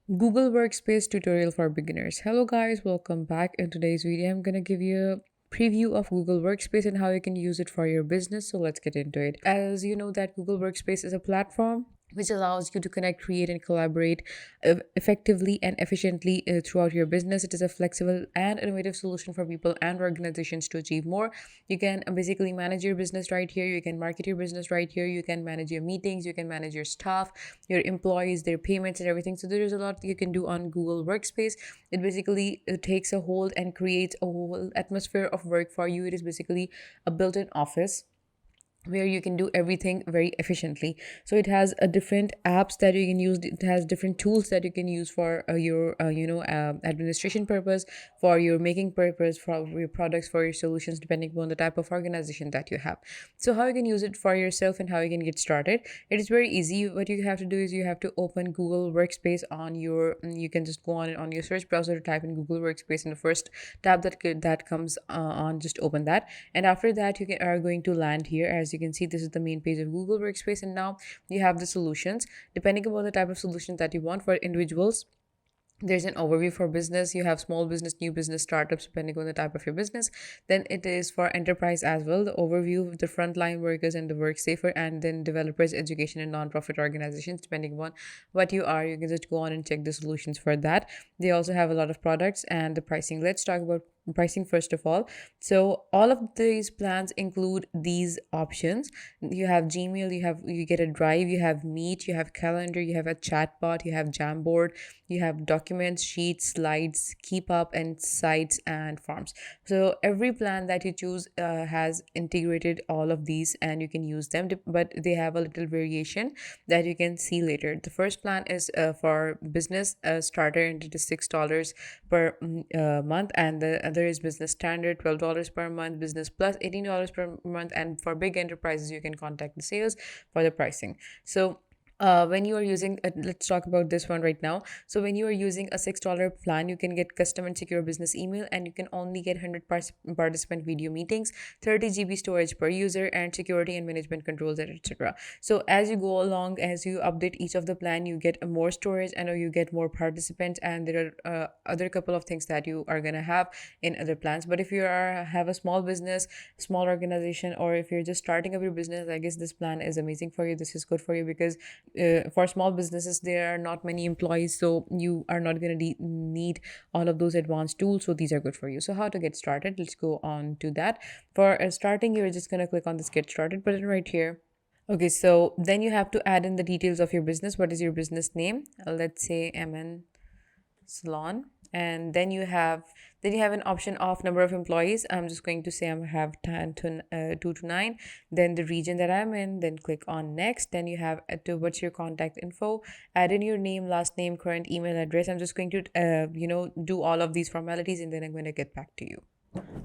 Google Workspace tutorial for beginners. Hello guys, welcome back. In today's video, I'm gonna give you a preview of Google Workspace and how you can use it for your business. So let's get into it. As you know that Google Workspace is a platform which allows you to connect, create, and collaborate effectively and efficiently throughout your business. It is a flexible and innovative solution for people and organizations to achieve more. You can basically manage your business right here. You can market your business right here. You can manage your meetings. You can manage your staff, your employees, their payments, and everything. So there is a lot you can do on Google Workspace. It basically takes a hold and creates a whole atmosphere of work for you. It is basically a built-in office where you can do everything very efficiently. So it has a different apps that you can use. It has different tools that you can use for your administration purpose, for your making purpose, for your products, for your solutions, depending on the type of organization that you have. So how you can use it for yourself and how you can get started, it is very easy. What you have to do is you have to open Google Workspace on your, you can just go on your search browser, type in Google Workspace, in the first tab that comes on, just open that. And after that are going to land here. As you can see, this is the main page of Google Workspace, and now you have the solutions. Depending upon the type of solutions that you want, for individuals there's an overview. For business, you have small business, new business, startups, depending on the type of your business. Then it is for enterprise as well, the overview of the frontline workers and the work safer, and then developers, education, and non-profit organizations. Depending on what you are, you can just go on and check the solutions for that. They also have a lot of products and the pricing. Let's talk about pricing first of all. So all of these plans include these options. You have Gmail, you get a drive, you have Meet, you have calendar, you have a chatbot, you have Jamboard, you have documents, sheets, slides, keep up, and sites and forms. So every plan that you choose has integrated all of these and you can use them, but they have a little variation that you can see later. The first plan is for business starter, and it is $6 per month, and the other is business standard, $12 per month, business plus $18 per month, and for big enterprises you can contact the sales for the pricing. So when you are using let's talk about this one right now. So when you are using a $6 plan, you can get custom and secure business email, and you can only get 100 participant video meetings, 30 GB storage per user, and security and management controls, etc. So as you go along, as you update each of the plan, you get more storage and you get more participants, and there are other couple of things that you are gonna have in other plans. But if you have a small business, small organization, or if you're just starting up your business, I guess this plan is amazing for you. This is good for you because for small businesses there are not many employees, so you are not going to need all of those advanced tools. So these are good for you. So how to get started, let's go on to that. For starting, you're just going to click on this get started button right here. Okay, so then you have to add in the details of your business. What is your business name? Let's say MN Salon. And then you have an option of number of employees. I'm just going to say I have 2 to 9. Then the region that I'm in, then click on next. Then you have to what's your contact info, add in your name, last name, current email address. I'm just going to do all of these formalities, and then I'm going to get back to you.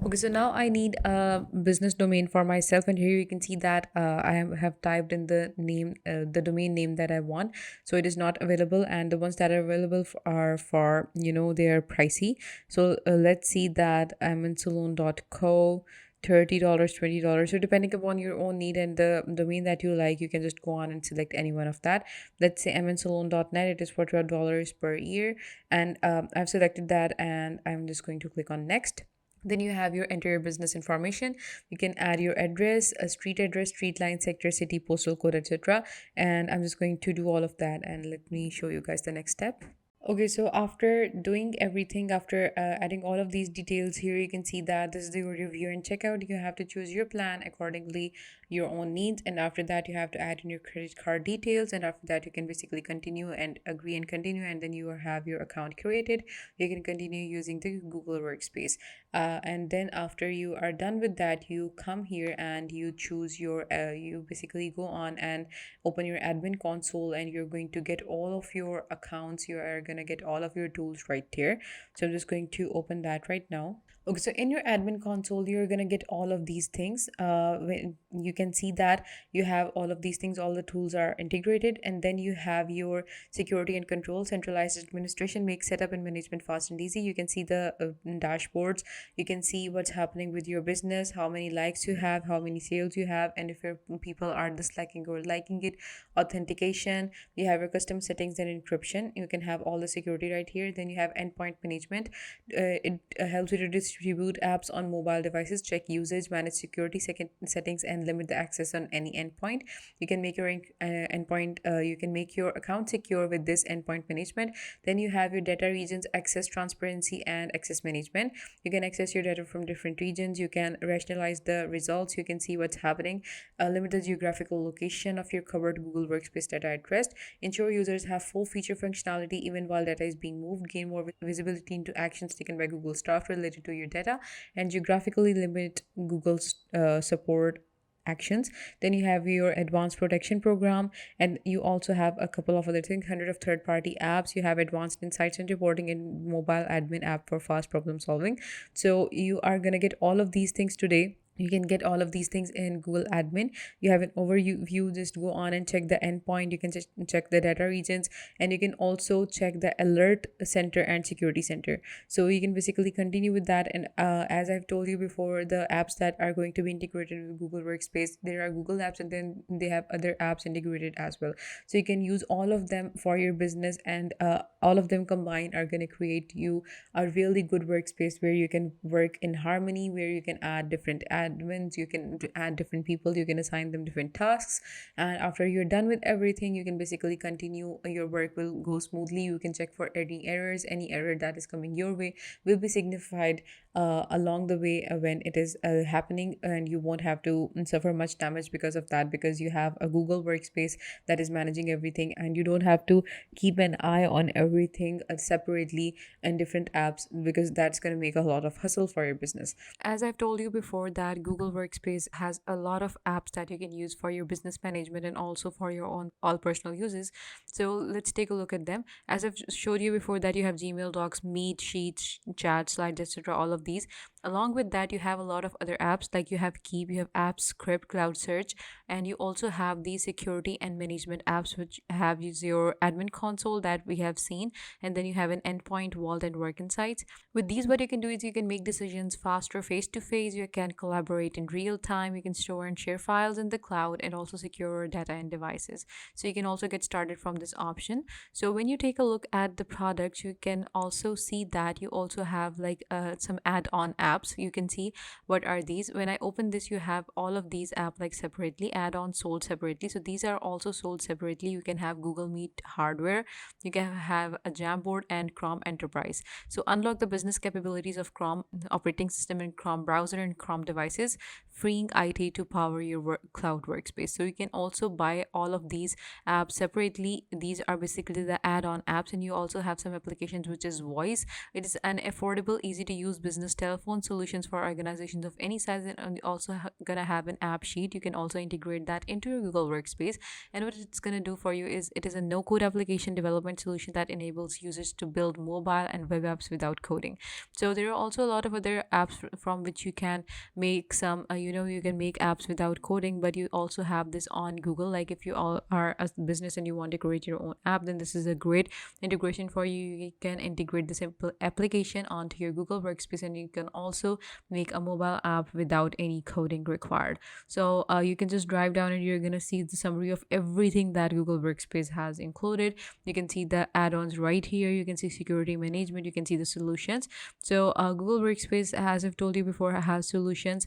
Okay, so now I need a business domain for myself, and here you can see that have typed in the name, the domain name that I want. So it is not available, and the ones that are available are for, they are pricey. So let's see that I'm in salon.co. $30, $20. So depending upon your own need and the domain that you like, you can just go on and select any one of that. Let's say mnsalon.net. It is for $12 per year, and I've selected that, and I'm just going to click on next. Then you have your enter your business information. You can add your address, a street address, street line, sector, city, postal code, etc. And I'm just going to do all of that, and let me show you guys the next step. Okay, so after doing everything, after adding all of these details here, you can see that this is the review and checkout. You have to choose your plan accordingly, your own needs, and after that you have to add in your credit card details, and after that you can basically continue and agree and continue, and then you have your account created. You can continue using the Google Workspace, and then after you are done with that, you come here and you choose your you basically go on and open your admin console, and you're going to get all of your accounts. You are going to get all of your tools right here. So I'm just going to open that right now. Okay, so in your admin console, you're gonna get all of these things. When you can see that you have all of these things, all the tools are integrated, and then you have your security and control, centralized administration, make setup and management fast and easy. You can see the dashboards. You can see what's happening with your business, how many likes you have, how many sales you have, and if your people are disliking or liking it. Authentication. You have your custom settings and encryption. You can have all the security right here. Then you have endpoint management. It helps you to distribute apps on mobile devices, check usage, manage security settings, and limit the access on any endpoint. You can make your endpoint you can make your account secure with this endpoint management. Then you have your data regions, access transparency, and access management. You can access your data from different regions. You can rationalize the results. You can see what's happening. Limit the geographical location of your covered Google Workspace data at rest. Ensure users have full feature functionality even while data is being moved. Gain more visibility into actions taken by Google staff related to your data. And geographically limit Google's support actions. Then you have your advanced protection program, and you also have a couple of other things, 100 of third-party apps. You have advanced insights and reporting in mobile admin app for fast problem solving. So you are going to get all of these things today. You can get all of these things in Google Admin. You have an overview. Just go on and check the endpoint. You can just check the data regions, and you can also check the alert center and security center. So you can basically continue with that. And as I've told you before, the apps that are going to be integrated with Google Workspace, there are Google apps, and then they have other apps integrated as well. So you can use all of them for your business, and all of them combined are going to create you a really good workspace where you can work in harmony, where you can add different admins, you can add different people, you can assign them different tasks, and after you're done with everything, you can basically continue. Your work will go smoothly. You can check for any errors. Any error that is coming your way will be signified along the way when it is happening, and you won't have to suffer much damage because of that, because you have a Google Workspace that is managing everything, and you don't have to keep an eye on everything separately in different apps, because that's going to make a lot of hustle for your business. As I've told you before, that Google Workspace has a lot of apps that you can use for your business management and also for your own all personal uses. So let's take a look at them. As I've showed you before, that you have Gmail, Docs, Meet, Sheets, Chat, Slides, etc. all of these. Along with that, you have a lot of other apps, like you have Keep, you have Apps, Script, Cloud Search, and you also have the security and management apps, which have your admin console that we have seen, and then you have an endpoint, Vault, and Work Insights. With these, what you can do is you can make decisions faster face to face. You can collaborate in real time. You can store and share files in the cloud, and also secure data and devices. So you can also get started from this option. So when you take a look at the products, you can also see that you also have like some add-on apps. You can see what are these. When I open this, you have all of these apps like separately, add-on sold separately. So these are also sold separately. You can have Google Meet hardware, you can have a Jamboard, and Chrome Enterprise. So unlock the business capabilities of Chrome operating system in Chrome browser and Chrome devices, freeing IT to power your cloud workspace. So you can also buy all of these apps separately. These are basically the add-on apps, and you also have some applications which is Voice. It is an affordable, easy to use business telephone solutions for organizations of any size, and also gonna have an app sheet. You can also integrate that into your Google Workspace, and what it's gonna do for you is it is a no-code application development solution that enables users to build mobile and web apps without coding. So there are also a lot of other apps from which you can make some you can make apps without coding, but you also have this on Google. Like if you all are a business and you want to create your own app, then this is a great integration for you. You can integrate the simple application onto your Google Workspace, and you can also make a mobile app without any coding required. So you can just drive down and you're gonna see the summary of everything that Google Workspace has included. You can see the add-ons right here. You can see security management. You can see the solutions. So Google Workspace, as I've told you before, has solutions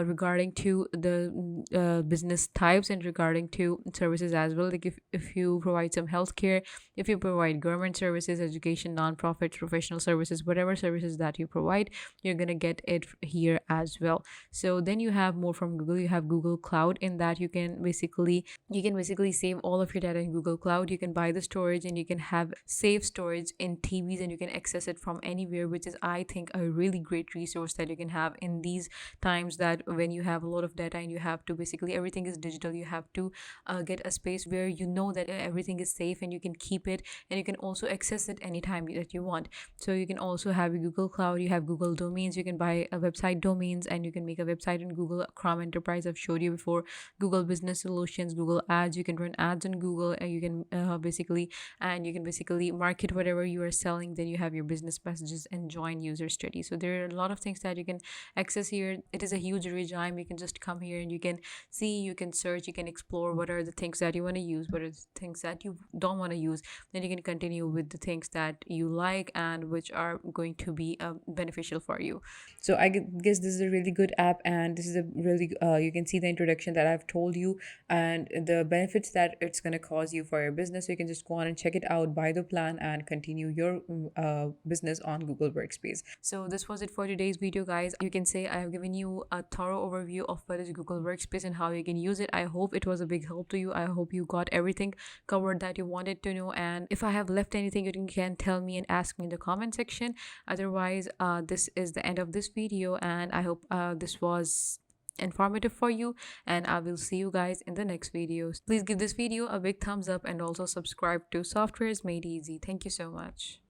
regarding to the business types and regarding to services as well. Like if you provide some healthcare, if you provide government services, education, non-profits, professional services, whatever services that you provide, you're gonna get it here as well. So then you have more from Google. You have Google Cloud, in that you can basically save all of your data in Google Cloud. You can buy the storage, and you can have safe storage in TVs, and you can access it from anywhere, which is, I think, a really great resource that you can have in these times, that when you have a lot of data and you have to basically everything is digital, you have to get a space where you know that everything is safe, and you can keep it, and you can also access it anytime that you want. So you can also have Google Cloud. You have Google domains. you can buy a website domains, and you can make a website in Google Chrome Enterprise. I've showed you before. Google Business Solutions, Google Ads, you can run ads on Google, and you can basically market whatever you are selling. Then you have your business messages and join user studies. So there are a lot of things that you can access here. It is a huge regime. You can just come here and you can see, you can search, you can explore what are the things that you want to use, what are the things that you don't want to use. Then you can continue with the things that you like and which are going to be beneficial for you. So I guess this is a really good app, and this is a really you can see the introduction that I've told you and the benefits that it's going to cause you for your business. So you can just go on and check it out, buy the plan, and continue your business on Google Workspace. So this was it for today's video, guys. You can say I have given you a thorough overview of what is Google Workspace and how you can use it. I hope it was a big help to you. I hope you got everything covered that you wanted to know, and if I have left anything, you can tell me and ask me in the comment section. Otherwise, this is the end of this video, and I hope this was informative for you, and I will see you guys in the next videos. Please give this video a big thumbs up and also subscribe to Softwares Made Easy. Thank you so much.